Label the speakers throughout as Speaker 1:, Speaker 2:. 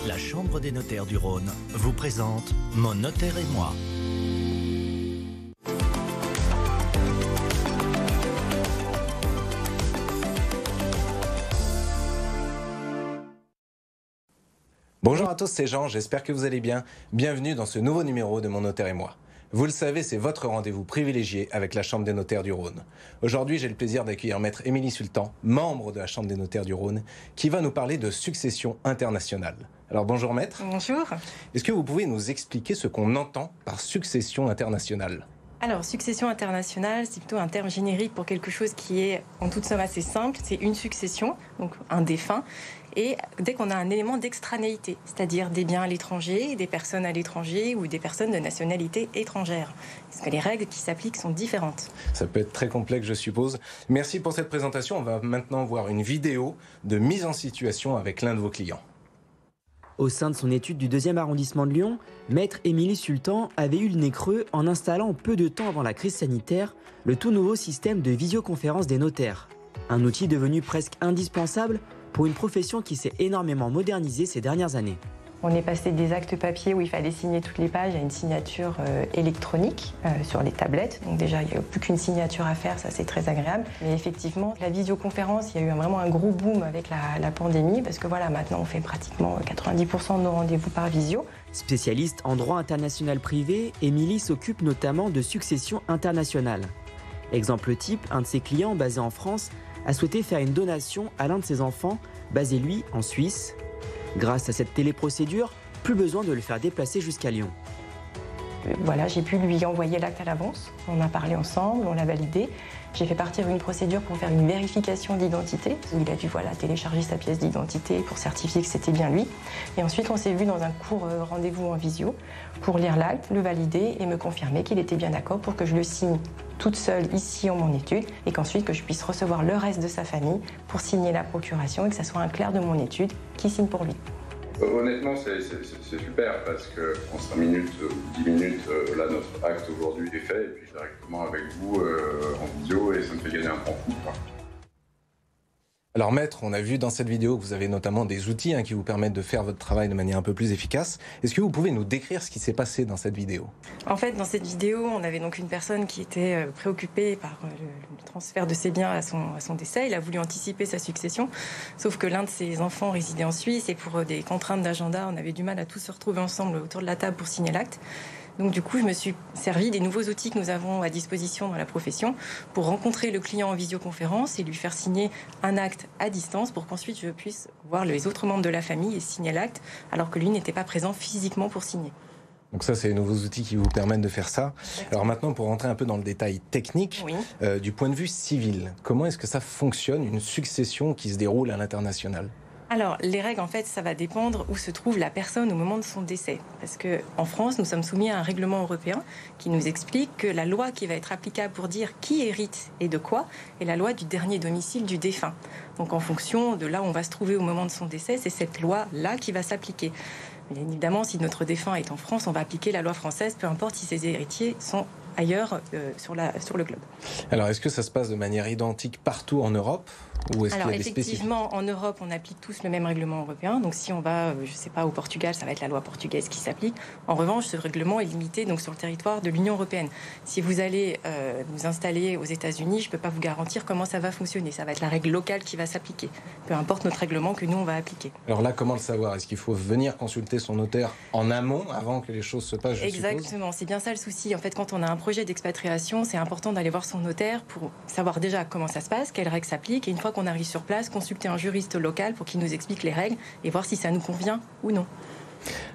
Speaker 1: La Chambre des notaires du Rhône vous présente Mon notaire et moi.
Speaker 2: Bonjour à tous, c'est Jean, j'espère que vous allez bien. Bienvenue dans ce nouveau numéro de Mon notaire et moi. Vous le savez, c'est votre rendez-vous privilégié avec la Chambre des notaires du Rhône. Aujourd'hui, j'ai le plaisir d'accueillir Maître Émilie Sultan, membre de la Chambre des notaires du Rhône, qui va nous parler de succession internationale. Alors bonjour Maître.
Speaker 3: Bonjour.
Speaker 2: Est-ce que vous pouvez nous expliquer ce qu'on entend par succession internationale ?
Speaker 3: Alors, succession internationale, c'est plutôt un terme générique pour quelque chose qui est en toute somme assez simple. C'est une succession, donc un défunt. Et dès qu'on a un élément d'extranéité, c'est-à-dire des biens à l'étranger, des personnes à l'étranger ou des personnes de nationalité étrangère. Parce que les règles qui s'appliquent sont différentes.
Speaker 2: Ça peut être très complexe, je suppose. Merci pour cette présentation. On va maintenant voir une vidéo de mise en situation avec l'un de vos clients.
Speaker 4: Au sein de son étude du 2e arrondissement de Lyon, Maître Émilie Sultan avait eu le nez creux en installant peu de temps avant la crise sanitaire le tout nouveau système de visioconférence des notaires. Un outil devenu presque indispensable pour une profession qui s'est énormément modernisée ces dernières années.
Speaker 3: On est passé des actes papier où il fallait signer toutes les pages à une signature électronique sur les tablettes. Donc déjà, il n'y a plus qu'une signature à faire, ça c'est très agréable. Mais effectivement, la visioconférence, il y a eu vraiment un gros boom avec la pandémie parce que voilà, maintenant on fait pratiquement 90% de nos rendez-vous par visio.
Speaker 4: Spécialiste en droit international privé, Émilie s'occupe notamment de succession internationale. Exemple type, un de ses clients basé en France a souhaité faire une donation à l'un de ses enfants, basé lui en Suisse. Grâce à cette téléprocédure, plus besoin de le faire déplacer jusqu'à Lyon.
Speaker 3: Voilà, j'ai pu lui envoyer l'acte à l'avance. On a parlé ensemble, on l'a validé. J'ai fait partir une procédure pour faire une vérification d'identité, où il a dû télécharger sa pièce d'identité pour certifier que c'était bien lui. Et ensuite, on s'est vu dans un court rendez-vous en visio pour lire l'acte, le valider et me confirmer qu'il était bien d'accord pour que je le signe toute seule ici en mon étude et qu'ensuite que je puisse recevoir le reste de sa famille pour signer la procuration et que ça soit un clerc de mon étude qui signe pour lui.
Speaker 5: Honnêtement, c'est super parce qu'en 5 minutes ou 10 minutes, là, notre acte aujourd'hui est fait et puis directement avec vous en vidéo et ça me fait gagner un temps fou.
Speaker 2: Alors Maître, on a vu dans cette vidéo que vous avez notamment des outils qui vous permettent de faire votre travail de manière un peu plus efficace. Est-ce que vous pouvez nous décrire ce qui s'est passé dans cette vidéo ?
Speaker 3: En fait, dans cette vidéo, on avait donc une personne qui était préoccupée par le transfert de ses biens à son décès. Il a voulu anticiper sa succession, sauf que l'un de ses enfants résidait en Suisse et pour des contraintes d'agenda, on avait du mal à tous se retrouver ensemble autour de la table pour signer l'acte. Donc du coup, je me suis servi des nouveaux outils que nous avons à disposition dans la profession pour rencontrer le client en visioconférence et lui faire signer un acte à distance pour qu'ensuite je puisse voir les autres membres de la famille et signer l'acte alors que lui n'était pas présent physiquement pour signer.
Speaker 2: Donc ça, c'est les nouveaux outils qui vous permettent de faire ça. Alors maintenant, pour rentrer un peu dans le détail technique,
Speaker 3: oui.
Speaker 2: Du point de vue civil, comment est-ce que ça fonctionne, une succession qui se déroule à l'international ?
Speaker 3: Alors, les règles, en fait, ça va dépendre où se trouve la personne au moment de son décès. Parce qu'en France, nous sommes soumis à un règlement européen qui nous explique que la loi qui va être applicable pour dire qui hérite et de quoi est la loi du dernier domicile du défunt. Donc, en fonction de là où on va se trouver au moment de son décès, c'est cette loi-là qui va s'appliquer. Bien évidemment, si notre défunt est en France, on va appliquer la loi française, peu importe si ses héritiers sont ailleurs sur le globe.
Speaker 2: Alors, est-ce que ça se passe de manière identique partout en Europe ? Ou est-ce qu'il y a des
Speaker 3: effectivement, en Europe, on applique tous le même règlement européen. Donc, si on va, je ne sais pas, au Portugal, ça va être la loi portugaise qui s'applique. En revanche, ce règlement est limité donc sur le territoire de l'Union européenne. Si vous allez vous installer aux États-Unis, je ne peux pas vous garantir comment ça va fonctionner. Ça va être la règle locale qui va s'appliquer, peu importe notre règlement que nous on va appliquer.
Speaker 2: Alors là, comment le savoir ? Est-ce qu'il faut venir consulter son notaire en amont, avant que les choses se passent, je suppose ?
Speaker 3: Exactement, c'est bien ça le souci. En fait, quand on a un projet d'expatriation, c'est important d'aller voir son notaire pour savoir déjà comment ça se passe, quelles règles s'appliquent, et une fois qu'on arrive sur place, consulter un juriste local pour qu'il nous explique les règles et voir si ça nous convient ou non.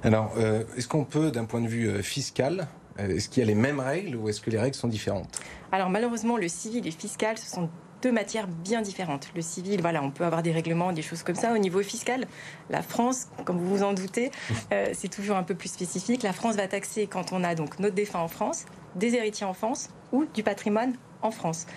Speaker 2: Alors, est-ce qu'on peut, d'un point de vue fiscal, est-ce qu'il y a les mêmes règles ou est-ce que les règles sont différentes ?
Speaker 3: Alors malheureusement, le civil et fiscal, ce sont deux matières bien différentes. Le civil, on peut avoir des règlements, des choses comme ça. Au niveau fiscal, la France, comme vous vous en doutez, c'est toujours un peu plus spécifique. La France va taxer quand on a donc notre défunt en France, des héritiers en France ou du patrimoine en France.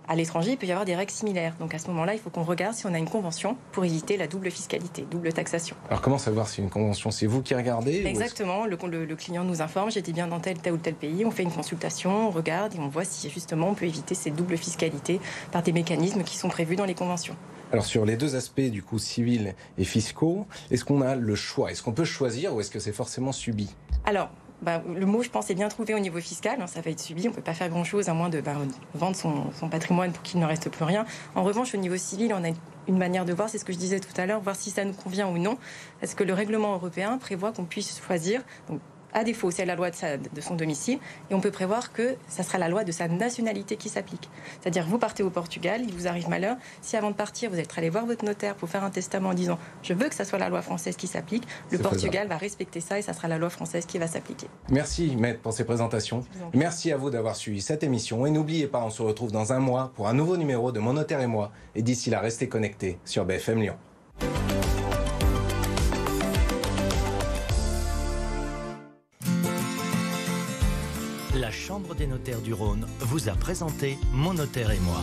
Speaker 3: À l'étranger, il peut y avoir des règles similaires. Donc à ce moment-là, il faut qu'on regarde si on a une convention pour éviter la double fiscalité, double taxation.
Speaker 2: Alors comment savoir si une convention, c'est vous qui regardez ?
Speaker 3: Exactement, le client nous informe, j'étais bien dans tel ou tel pays, on fait une consultation, on regarde et on voit si justement on peut éviter ces doubles fiscalités par des mécanismes qui sont prévus dans les conventions.
Speaker 2: Alors sur les deux aspects du coup civils et fiscaux, est-ce qu'on a le choix? Est-ce qu'on peut choisir ou est-ce que c'est forcément subi?
Speaker 3: Alors, le mot, je pense, est bien trouvé au niveau fiscal. Ça va être subi. On ne peut pas faire grand-chose à moins de vendre son patrimoine pour qu'il ne reste plus rien. En revanche, au niveau civil, on a une manière de voir, c'est ce que je disais tout à l'heure, voir si ça nous convient ou non. Est-ce que le règlement européen prévoit qu'on puisse choisir, donc, à défaut, c'est la loi de son domicile, et on peut prévoir que ça sera la loi de sa nationalité qui s'applique. C'est-à-dire, vous partez au Portugal, il vous arrive malheur, si avant de partir, vous êtes allé voir votre notaire pour faire un testament en disant « je veux que ça soit la loi française qui s'applique », le Portugal va respecter ça et ça sera la loi française qui va s'appliquer.
Speaker 2: Merci Maître pour ces présentations. Merci à vous d'avoir suivi cette émission et n'oubliez pas, on se retrouve dans un mois pour un nouveau numéro de Mon Notaire et moi. Et d'ici là, restez connectés sur BFM Lyon.
Speaker 1: La Chambre des notaires du Rhône vous a présenté Mon Notaire et moi.